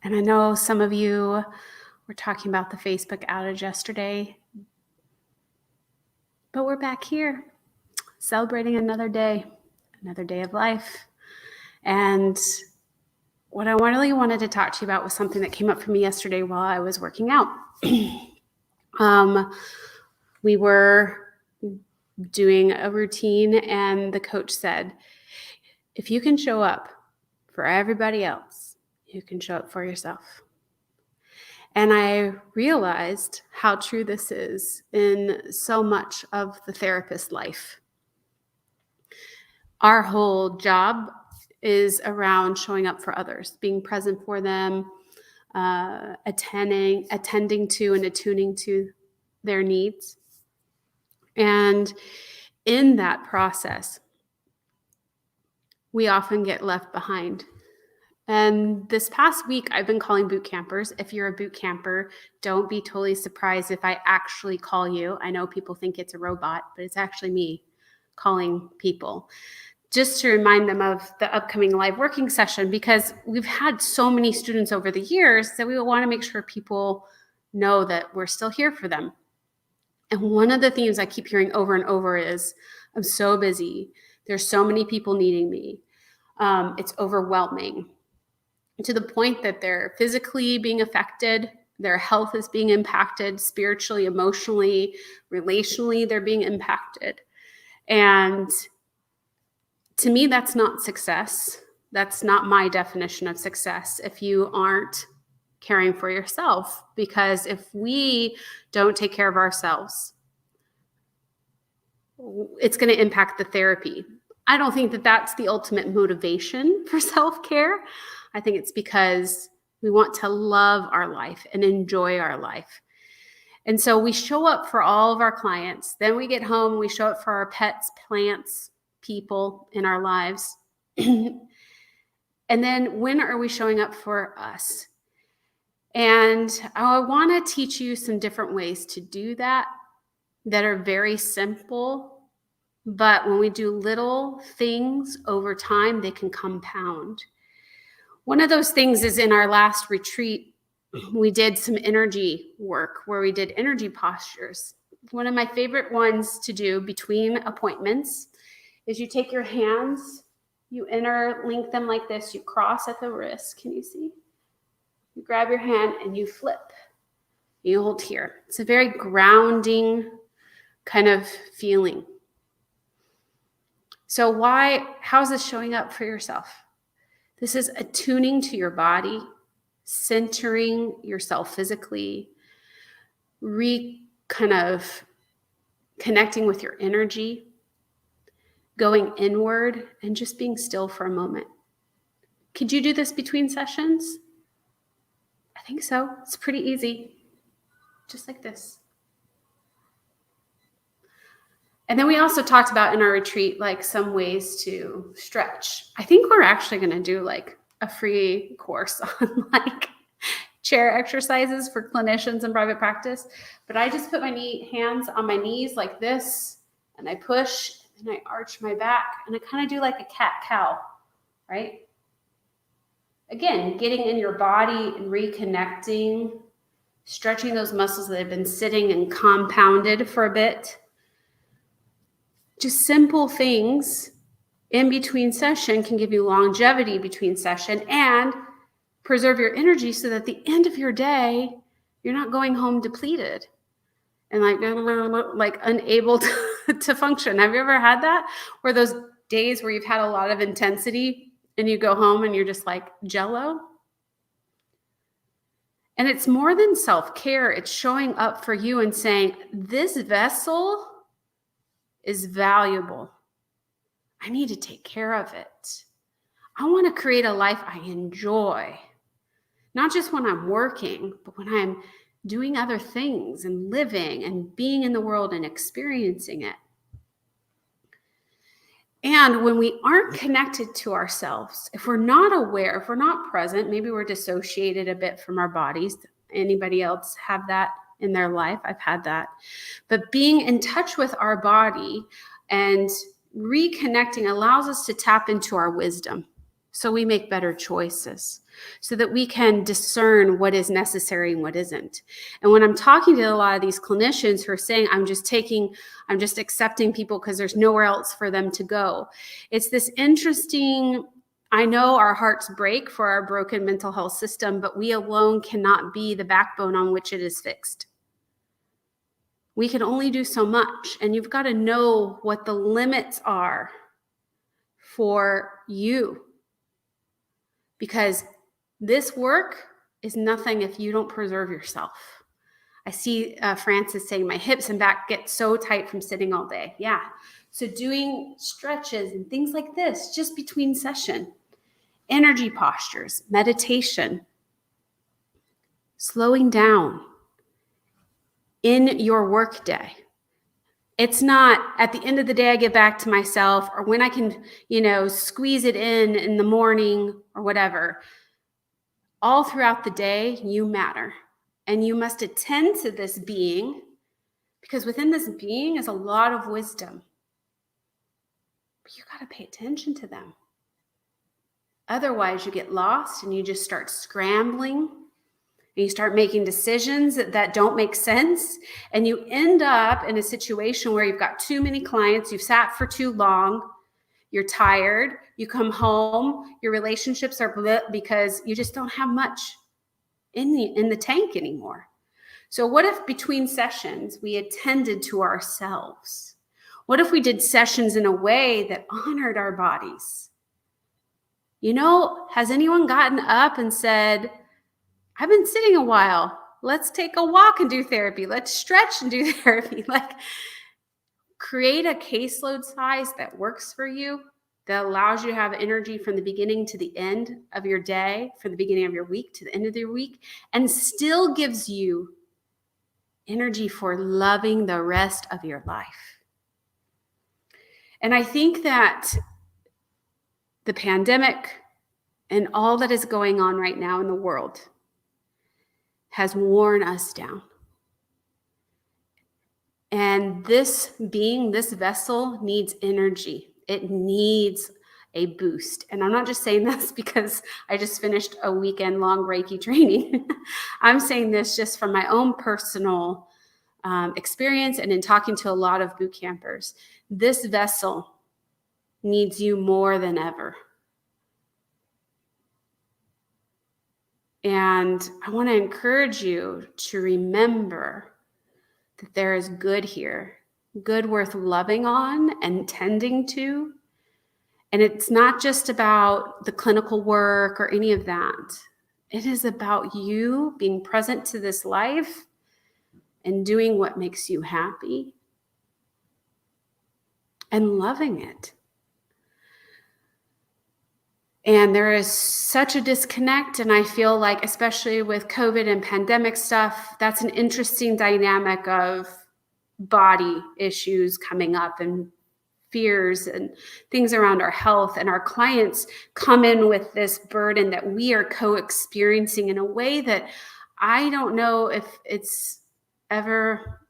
And I know some of you were talking about the Facebook outage yesterday, but we're back here celebrating another day of life. And what I really wanted to talk to you about was something that came up for me yesterday while I was working out. We were doing a routine and the coach said, if you can show up for everybody else, you can show up for yourself. And I realized how true this is in so much of the therapist life. Our whole job is around showing up for others, being present for them, attending to and attuning to their needs. And in that process, we often get left behind. And this past week, I've been calling boot campers. If you're a boot camper, don't be totally surprised if I actually call you. I know people think it's a robot, but it's actually me calling people, just to remind them of the upcoming live working session, because we've had so many students over the years that we want to make sure people know that we're still here for them. And one of the themes I keep hearing over and over is, I'm so busy. There's so many people needing me. It's overwhelming, to the point that they're physically being affected, their health is being impacted, spiritually, emotionally, relationally, they're being impacted. And to me, that's not success. That's not my definition of success if you aren't caring for yourself. Because if we don't take care of ourselves, it's going to impact the therapy. I don't think that that's the ultimate motivation for self-care. I think it's because we want to love our life and enjoy our life. And so we show up for all of our clients. Then we get home, we show up for our pets, plants, people in our lives. And then when are we showing up for us? And I want to teach you some different ways to do that are very simple. But when we do little things over time, they can compound. One of those things is in our last retreat, we did some energy work where we did energy postures. One of my favorite ones to do between appointments is you take your hands, you interlink them like this, you cross at the wrist. Can you see? You grab your hand and you flip. You hold here. It's a very grounding kind of feeling. So how's this showing up for yourself? This is attuning to your body, centering yourself physically, kind of connecting with your energy, going inward, and just being still for a moment. Could you do this between sessions? I think so. It's pretty easy. Just like this. And then we also talked about in our retreat, like some ways to stretch. I think we're actually going to do like a free course on like chair exercises for clinicians in private practice. But I just put my hands on my knees like this, and I push, and I arch my back, and I kind of do like a cat-cow, right? Again, getting in your body and reconnecting, stretching those muscles that have been sitting and compounded for a bit. Just simple things in between session can give you longevity between session and preserve your energy so that at the end of your day, you're not going home depleted and like unable to function. Have you ever had that? Where those days where you've had a lot of intensity and you go home and you're just like jello? And it's more than self-care. It's showing up for you and saying, this vessel is valuable. I need to take care of it. I want to create a life I enjoy, not just when I'm working, but when I'm doing other things and living and being in the world and experiencing it. And when we aren't connected to ourselves, if we're not aware, if we're not present, maybe we're dissociated a bit from our bodies. Anybody else have that in their life? I've had that. But being in touch with our body and reconnecting allows us to tap into our wisdom, so we make better choices. so that we can discern what is necessary and what isn't. And when I'm talking to a lot of these clinicians who are saying, I'm just accepting people because there's nowhere else for them to go, it's this interesting, I know our hearts break for our broken mental health system, but we alone cannot be the backbone on which it is fixed. We can only do so much, and you've got to know what the limits are for you, because this work is nothing if you don't preserve yourself. I see Francis saying, my hips and back get so tight from sitting all day. Yeah. So doing stretches and things like this just between session, energy postures, meditation, slowing down in your work day. It's not at the end of the day I get back to myself, or when I can, squeeze it in the morning or whatever. All throughout the day, you matter. And you must attend to this being, because within this being is a lot of wisdom. But you got to pay attention to them. Otherwise, you get lost and you just start scrambling and you start making decisions that don't make sense. And you end up in a situation where you've got too many clients, you've sat for too long, you're tired, you come home, your relationships are bleh because you just don't have much in the tank anymore. So what if between sessions we attended to ourselves? What if we did sessions in a way that honored our bodies? Has anyone gotten up and said, I've been sitting a while, let's take a walk and do therapy, let's stretch and do therapy? Create a caseload size that works for you, that allows you to have energy from the beginning to the end of your day, from the beginning of your week to the end of your week, and still gives you energy for loving the rest of your life. And I think that the pandemic and all that is going on right now in the world has worn us down. And this being, this vessel needs energy. It needs a boost. And I'm not just saying this because I just finished a weekend-long Reiki training. I'm saying this just from my own personal experience and in talking to a lot of boot campers. This vessel needs you more than ever. And I want to encourage you to remember that there is good here, good worth loving on and tending to. And it's not just about the clinical work or any of that. It is about you being present to this life and doing what makes you happy and loving it. And there is such a disconnect. And I feel like, especially with COVID and pandemic stuff, that's an interesting dynamic of body issues coming up and fears and things around our health. And our clients come in with this burden that we are co-experiencing in a way that I don't know if it's ever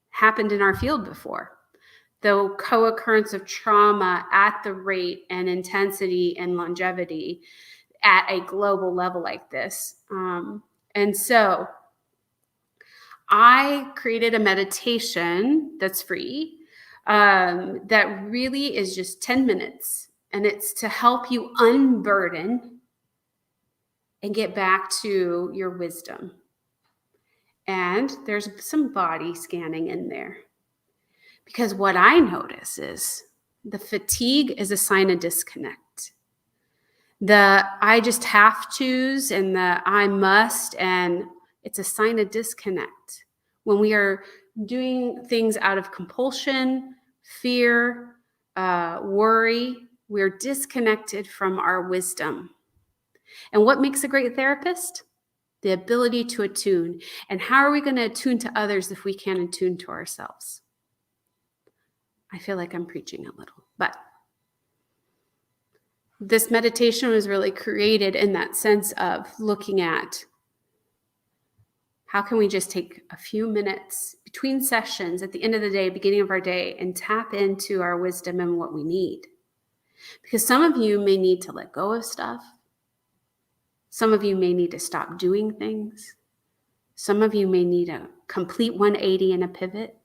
happened in our field before. The co-occurrence of trauma at the rate and intensity and longevity at a global level like this. And so I created a meditation that's free, that really is just 10 minutes. And it's to help you unburden and get back to your wisdom. And there's some body scanning in there. Because what I notice is the fatigue is a sign of disconnect. The I just have to's and the I must, and it's a sign of disconnect. When we are doing things out of compulsion, fear, worry, we're disconnected from our wisdom. And what makes a great therapist? The ability to attune. And how are we going to attune to others if we can't attune to ourselves? I feel like I'm preaching a little, but this meditation was really created in that sense of looking at how can we just take a few minutes between sessions at the end of the day, beginning of our day, and tap into our wisdom and what we need. Because some of you may need to let go of stuff. Some of you may need to stop doing things. Some of you may need a complete 180 and a pivot.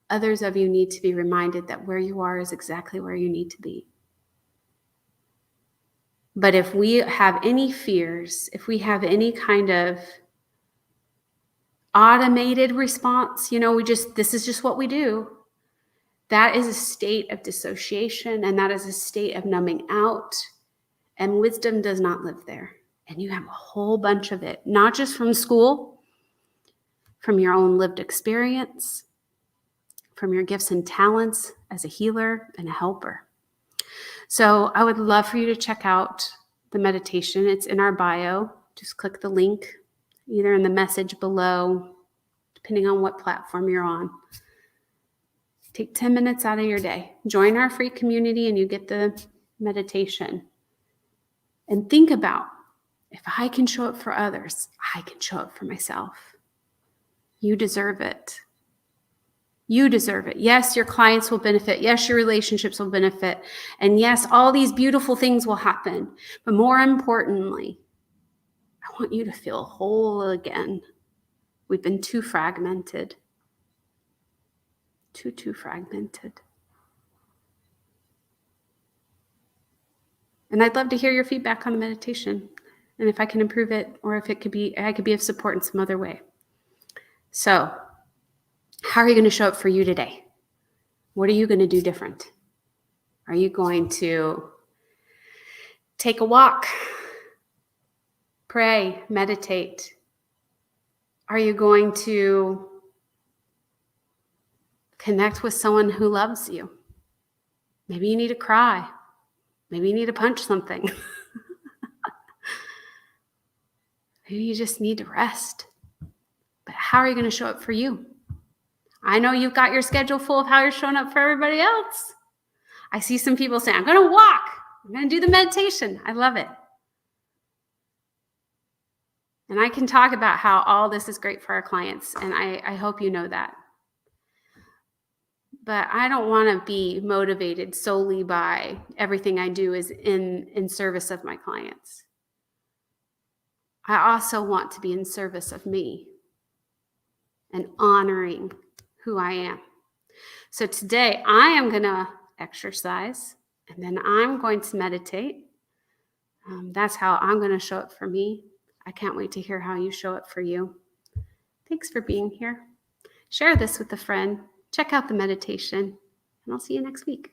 Others of you need to be reminded that where you are is exactly where you need to be. But if we have any fears, if we have any kind of automated response, this is just what we do, that is a state of dissociation, and that is a state of numbing out, and wisdom does not live there. And you have a whole bunch of it, not just from school, from your own lived experience, from your gifts and talents as a healer and a helper. So I would love for you to check out the meditation. It's in our bio. Just click the link either in the message below, depending on what platform you're on. Take 10 minutes out of your day. Join our free community and you get the meditation. And think about, if I can show up for others, I can show up for myself. You deserve it. You deserve it. Yes, your clients will benefit. Yes, your relationships will benefit. And yes, all these beautiful things will happen. But more importantly, I want you to feel whole again. We've been too fragmented. Too fragmented. And I'd love to hear your feedback on the meditation and if I can improve it, or if I could be of support in some other way. So, how are you going to show up for you today? What are you going to do different? Are you going to take a walk, pray, meditate? Are you going to connect with someone who loves you? Maybe you need to cry. Maybe you need to punch something. Maybe you just need to rest. But how are you going to show up for you? I know you've got your schedule full of how you're showing up for everybody else. I see some people saying, I'm going to walk. I'm going to do the meditation. I love it. And I can talk about how all this is great for our clients, and I hope you know that. But I don't want to be motivated solely by everything I do is in service of my clients. I also want to be in service of me and honoring who I am. So today I am going to exercise, and then I'm going to meditate. That's how I'm going to show up for me. I can't wait to hear how you show up for you. Thanks for being here. Share this with a friend. Check out the meditation, and I'll see you next week.